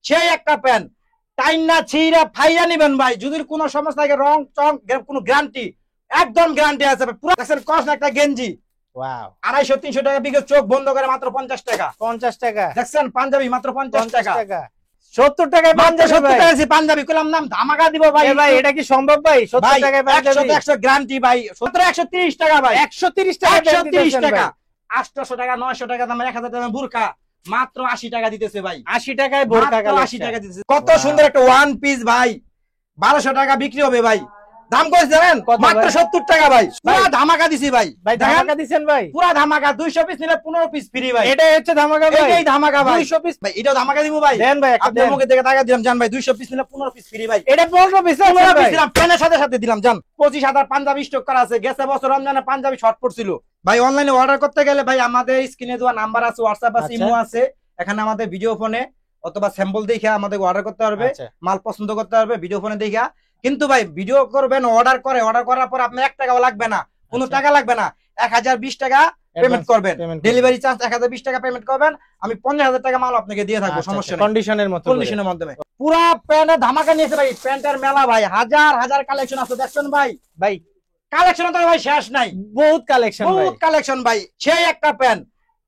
সেই একটা pant time না ছিঁড়া ফাইরা নিবেন ভাই। যদি কোনো সমস্যা থাকে রং চং কোনো গ্যারান্টি, একদম গ্যারান্টি আছে। পুরো দেখছেন কস একটা গেঞ্জি ওয়াও 250-300 টাকা বিক্রি, চোখ বন্ধ করে মাত্র 50 টাকা। 50 টাকা দেখছেন পাঞ্জাবি মাত্র 50 টাকা। 70 টাকায় পাঞ্জাবি 70 টাকা আছে পাঞ্জাবি, কইলাম নাম ধামাকা দিব ভাই। ভাই এটা কি সম্ভব ভাই? 70 টাকায় পাঞ্জাবি 100 গ্যারান্টি ভাই। 130 টাকা ভাই, 130 টাকা 130 টাকা। 800 টাকা 900 টাকা দাম 1000 টাকা বুরকা মাত্র 80 টাকা দিতেছে ভাই। 80 টাকায় বোরকা মাত্র 80 টাকা দিতেছে। কত সুন্দর একটা ওয়ান পিস ভাই, 1200 টাকা বিক্রি হবে ভাই। দাম কত জানেন? মাত্র 70 টাকা ভাই। পুরো ধামাকা দিছি ভাই। ভাই ধামাকা দিবেন ভাই? পুরো ধামাকা। 200 পিস নিলে 15 পিস ফ্রি ভাই। এটাই হচ্ছে ধামাকা ভাই। এটাই ধামাকা ভাই। 200 পিস ভাই এটাও ধামাকা দিব ভাই। দেন ভাই একটা আপনার মুখে দেখে টাকা দিলাম জান ভাই। 200 পিস নিলে 15 পিস ফ্রি ভাই। এটা 15 পিস 15 পিস দিলাম, প্যানের সাথে সাথে দিলাম জান। 25,000 পাঞ্জাবি স্টক করা আছে। গেছে বছর রমজানে পাঞ্জাবি শর্ট পড়ছিল ভাই। অনলাইনে অর্ডার করতে গেলে ভাই আমাদের স্ক্রিনে দেওয়া নাম্বার আছে, হোয়াটসঅ্যাপ আছে, ইমো আছে। এখানে আমাদের ভিডিও ফোনে অথবা স্যাম্পল দেখে আমাদের অর্ডার করতে পারবে। মাল পছন্দ করতে পারবে ভিডিও ফোনে দেখা। কিন্তু ভাই ভিডিও করবেন, অর্ডার করার পর আপনার 1 টাকাও লাগবে না, কোনো টাকা লাগবে না। 1020 টাকা পেমেন্ট করবেন, ডেলিভারি চার্জ 1020 টাকা পেমেন্ট করবেন। আমি 15,000 টাকা মাল আপনাকে দিয়ে থাকবো, সমস্যা নেই। কন্ডিশনের মাধ্যমে পুরা প্যান্টের ধামাকা নিয়েছে ভাই। প্যান্টের মেলা ভাই, হাজার হাজার কালেকশন আছে। দেখছেন ভাই, ভাই কালেকশন তো ভাই শেষ নাই। বহুত কালেকশন ভাই। সেই একটা প্যান্ট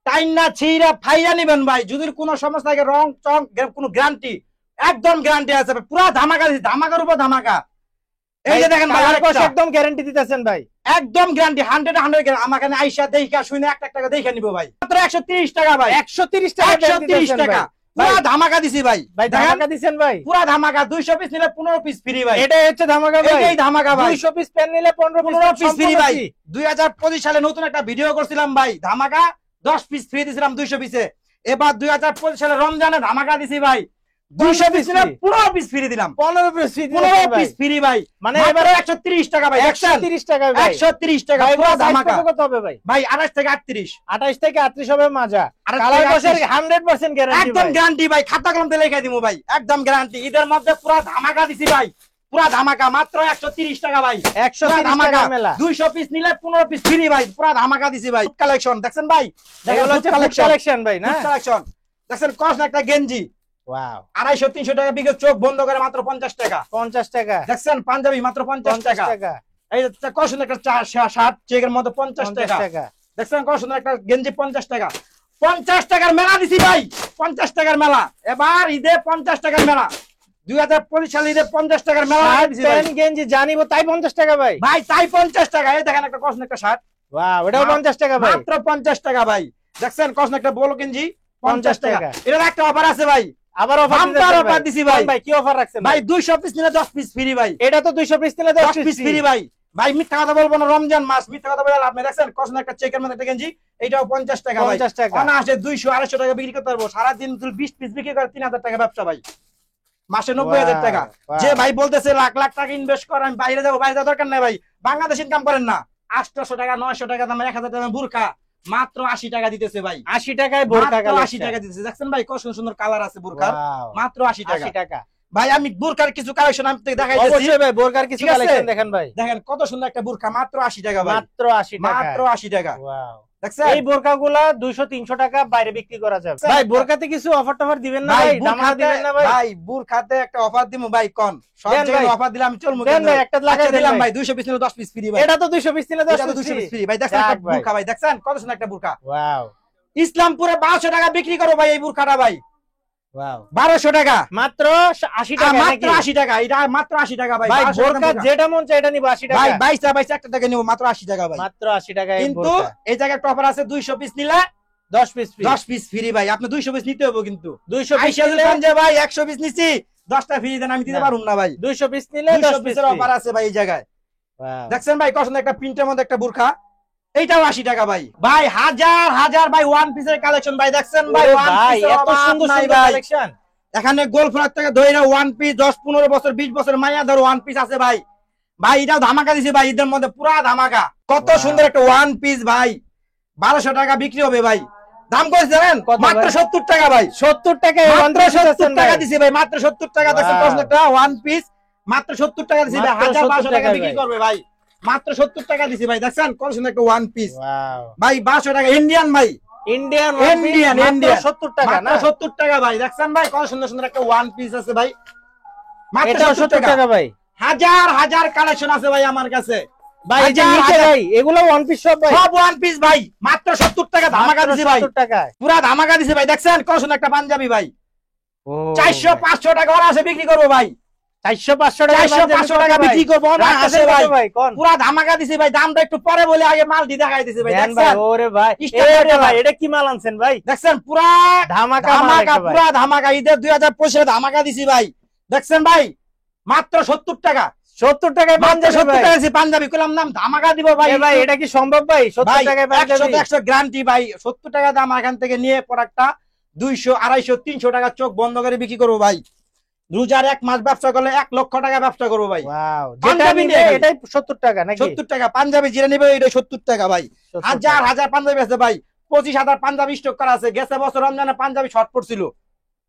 টাইম না ছিঁড়া ফাইরা নিবেন ভাই। যদি কোনো সমস্যা থাকে রং চং কোনো গ্যারান্টি, একদম গ্যারান্টি আছে। পুরা ধামাকা দিছি, ধামাকার উপর ধামাকা। এই যে দেখেন ভাই, একদম গ্যারান্টি দিতেছেন ভাই। একদম গ্যারান্টি 100 আমার কাছে আইসা দেখা শুনে 1 টাকা দেখে নিব ভাই। মাত্র 130 টাকা ভাই। 130 টাকা 130 টাকা পুরা ধামাকা দিছি ভাই। ভাই ধামাকা দিবেন ভাই, পুরা ধামাকা। 200 পিস নিলে 15 পিস ফ্রি ভাই। এটাই হচ্ছে ধামাকা ভাই। এটাই ধামাকা ভাই। 200 পিস প্যান নিলে 15 পিস ফ্রি ভাই। 2025 সালে নতুন একটা ভিডিও করছিলাম ভাই, ধামাকা 10 পিস ফ্রি দিছিলাম 200 পিসে। এবার 2025 সালে রমজানে ধামাকা দিছি ভাই, 200 পিস নিলে 15 পিস ফ্রি দিলাম। 15 পিস ফ্রি ভাই। মানে এবার 130 টাকা ভাই। 130 টাকা ভাই। 130 টাকা পুরো ধামাকা। কত হবে ভাই? ভাই 28 থেকে 38। 28 থেকে 38 হবে মাজা। কালার কসের 100% গ্যারান্টি। একদম গ্যারান্টি ভাই, খাতা কলম দিয়ে লিখে দিমু ভাই, একদম গ্যারান্টি। ঈদের মধ্যে পুরো ধামাকা দিছি ভাই, পুরো ধামাকা। মাত্র 130 টাকা ভাই। 130 টাকা মেলা। 200 পিস নিলে 15 পিস ফ্রি ভাই। পুরো ধামাকা দিছি ভাই। কালেকশন দেখছেন ভাই, এগুলো হচ্ছে কালেকশন ভাই না? কালেকশন দেখছেন কস একটা গেঞ্জি ওয়াও 250-300 টাকা বিক্রি, চোখ বন্ধ করে মাত্র 50 টাকা। 50 টাকা দেখছেন পাঞ্জাবি মাত্র 50 টাকা। এই যে কস একটা শার্ট চেকের মধ্যে 50 টাকা। দেখছেন কস একটা গেঞ্জি 50 টাকা। 50 টাকার মেলা দিছি ভাই, 50 টাকার মেলা। এবার ঈদে 50 টাকার মেলা। 2025 সালে ঈদে 50 টাকার মেলা দিছি ভাই। প্যান্ট গেঞ্জি জানিব তাই 50 টাকা ভাই। ভাই তাই 50 টাকা। এই দেখেন একটা কস একটা শার্ট, ওয়াও এটাও 50 টাকা ভাই। মাত্র 50 টাকা ভাই। দেখছেন কস একটা বড় গেঞ্জি 50 টাকা। এর একটা অফার আছে ভাই। আবার অফার দিছি ভাই। ভাই কি অফার রাখছেন ভাই? 200 পিস নিলে 10 পিস ফ্রি ভাই। এটা তো 200 পিস নিলে 10 পিস ফ্রি ভাই। ভাই মিথ্যা কথা বলবো না, রমজান মাস মিথ্যা কথা বলে লাভ নেই। দেখছেন কস একটা চেকের মধ্যে একটা গেঞ্জি, এটাও 50 টাকা ভাই। 50 টাকা অনায়াসে 200-250 টাকা বিক্রি করতে পারবো। সারা দিন 20 পিস বিক্রি করে 3000 টাকা ব্যবসা ভাই, মাসে 90,000 টাকা। যে ভাই বলতেছে লাখ লাখ টাকা ইনভেস্ট করে আমি বাইরে যাবো, বাইরে যাওয়ার দরকার নাই ভাই। বাংলাদেশ ইনকাম করেন না। 800 টাকা 900 টাকা দাম 1000 টাকা বুরকা মাত্র 80 টাকা দিতেছে ভাই। 80 টাকায় বোরকা 80 টাকা দিতেছে। দেখছেন ভাই কত সুন্দর কালার আছে বুরকার, মাত্র 80 টাকা। ভাই আমি বুরকার কিছু কালেকশন আপনাদের দেখাইতেছি। অবশ্যই ভাই বোরকার কিছু কালেকশন দেখেন ভাই। দেখেন কত সুন্দর একটা বুরকা, মাত্র 80 টাকা ভাই। মাত্র 80 টাকা। মাত্র 80 টাকা। ওয়াও দেখছেন এই বোরকাগুলা 200-300 টাকা বাইরে বিক্রি করা যাবে ভাই। বোরকাতে কিছু অফার টফার দিবেন না ভাই? ধামাকা দিবেন না ভাই? ভাই বুরকাতে একটা অফার দিমু ভাই। কোন সব জায়গায় অফার দিলাম চলমু দেন ভাই, একটা লাগাই দিলাম ভাই। 200 পিস নিলে 10 পিস ফ্রি ভাই। এটা তো 200 পিস নিলে 10 পিস ফ্রি ভাই। দেখছেন একটা বুরকা ভাই, দেখছেন কত সুন্দর একটা বুরকা। ওয়াও ইসলামপুরে 1200 টাকা বিক্রি করো ভাই এই বুরকাটা ভাই। ওয়াও 1200 টাকা। মাত্র 80 টাকা। মাত্র 80 টাকা। এটা মাত্র 80 টাকা ভাই। ভাই বোরকা যেটা মন চায় এটা নিব 80 টাকা ভাই। 22 একটা টাকা নিব, মাত্র 80 টাকা ভাই। মাত্র 80 টাকায়। কিন্তু এই জায়গায় একটা অফার আছে, 200 পিস নিলে 10 পিস ফ্রি। 10 পিস ফ্রি ভাই। আপনি 200 পিস নিতে হবে কিন্তু। 200 পিস নিলে যে ভাই 100 পিস নিছি 10টা ফ্রি দেন, আমি দিতে পারুম না ভাই। 200 পিস নিলে 10 পিসের অফার আছে ভাই এই জায়গায়। ওয়াও দেখছেন ভাই কত সুন্দর একটা প্রিন্টের মধ্যে একটা বুরকা, এইটাও 80 টাকা ভাই। ভাই হাজার হাজার ভাই ওয়ান পিসের কালেকশন ভাই। দেখছেন ভাই ওয়ান পিস এত সুন্দর সুন্দর কালেকশন। এখানে গোল ফ্রক থেকে ধইরা ওয়ান পিস 10-15 বছর 20 বছর মাইয়া ধর ওয়ান পিস আছে ভাই। ভাই এটাও ধামাকা দিছি ভাই ঈদের মধ্যে, পুরা ধামাকা। কত সুন্দর একটা ওয়ান পিস ভাই, 1200 টাকা বিক্রি হবে ভাই। দাম কত জানেন? মাত্র 70 টাকা ভাই। 70 টাকায় মাত্র 70 টাকা দিছি ভাই। মাত্র 70 টাকা। দেখছেন কত সুন্দর একটা ওয়ান পিস, মাত্র 70 টাকা দিছি ভাই। 1200 টাকা বিক্রি করবে ভাই। মাত্র 70 টাকা দিছি ভাই। দেখছেন কত সুন্দর একটা ওয়ান পিস ভাই। 1200 টাকা ইন্ডিয়ান ভাই। Indian Indian, Indian। 70 টাকা না? মাত্র 70 টাকা ভাই। দেখছেন ভাই কত সুন্দর সুন্দর একটা ওয়ান পিস আছে ভাই, মাত্র এটা 70 70 টাকা ভাই। হাজার হাজার কালেকশন আছে ভাই আমার কাছে ভাই এই যে হাজার নিচে হাজার- ভাই এগুলো ওয়ান পিস সব ভাই, সব ওয়ান পিস ভাই, মাত্র 70 টাকা ধামাকা দিছি ভাই, 70 টাকায়। পুরা ধামাকা দিছি ভাই। দেখছেন কত সুন্দর একটা পাঞ্জাবি ভাই, ও 400 500 টাকা ওরা আছে বিক্রি করবো ভাই, 400 500 টাকা 400 500 টাকা বিক্রি করবো না আছে ভাই, ভাই কোন পুরা ধামাকা দিছি ভাই। দামটা একটু পরে বলে আগে মাল দি দেখাই দিছি ভাই। দেন ভাই। দেখছেন ওরে ভাই Standard এরে ভাই কালার। এটা কি মাল আনছেন ভাই? দেখছেন পুরা ধামাকা মাল ধামাকা, একটা ভাই। পুরা ধামাকা, ঈদের 2025 ধামাকা দিছি ভাই। দেখছেন ভাই মাত্র 70 টাকা, 70 টাকায় মাত্র পাঞ্জাবি 70 ভাই। টাকা দিছি পাঞ্জাবি, কইলাম নাম ধামাকা দিব ভাই। এ ভাই এটা কি সম্ভব ভাই? 70 ভাই টাকায় 100 পাঞ্জাবি? 100 গ্যারান্টি ভাই। 70 টাকা দাম এখান থেকে নিয়ে প্রোডাক্টটা 200 250 300 টাকা চোখ বন্ধ করে বিক্রি করবো ভাই। রোজার 1 মাস ব্যবসা করলে 1 লক্ষ টাকা ব্যবসা করবো ভাই। ওয়াও যেটা পাঞ্জাবি নিবে নিয়ে এটাই 70 টাকা নাকি? 70 টাকা পাঞ্জাবি যেটা নিবে এটা 70 টাকা ভাই। 70 হাজার টাকা। হাজার পাঞ্জাবি আছে ভাই, 25,000 পাঞ্জাবি স্টক করা আছে। গেছে বছর রমজানে পাঞ্জাবি শর্ট পড়ছিল,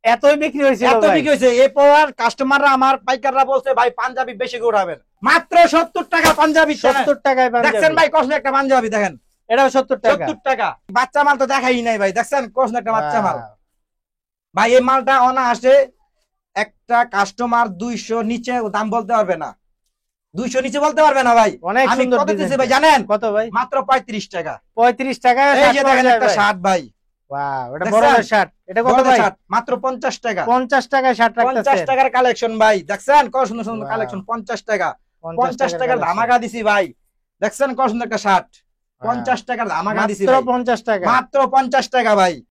এতই বিক্রি হয়েছিল এত ভাই? বিক্রি হয়েছে। এরপর কাস্টমাররা আমার পাইকাররা বলছে ভাই পাঞ্জাবি বেশি করে উঠাবেন। মাত্র 70 টাকা পাঞ্জাবি। 70 টাকায় দেখছেন পাঞ্জাবি। ভাই কষ্ট একটা পাঞ্জাবি দেখেন, এটাও 70 টাকা। 70 টাকা। বাচ্চা মাল তো দেখাই নাই ভাই, দেখছেন কষ্ট একটা বাচ্চা মাল Wow। ভাই। এই মালটা অনায়াসে একটা কাস্টমার 200 নিচে দাম বলতে পারবে না, 200 নিচে বলতে পারবে না ভাই। অনেক আমি সুন্দর কত দিছি ডিজাইন ভাই জানেন? কত ভাই? মাত্র 35 টাকা। 35 টাকায় এই যে দেখেন একটা শার্ট ভাই, ওয়াও এটা দেখছেন? বড়দের শার্ট। এটা কত বড়দের ভাই? শার্ট মাত্র 50 টাকা। 50 টাকায় শার্ট 50 রাখতেছেন। টাকার কালেকশন ভাই, দেখছেন কত সুন্দর সুন্দর Wow। কালেকশন। 50 টাকা, 50 50 টাকার collection। ধামাকা দিছি ভাই। দেখছেন কত সুন্দর একটা শার্ট, Wow। 50 টাকার ধামাকা দিছি মাত্র ভাই। 50 টাকা। মাত্র 50 টাকা ভাই।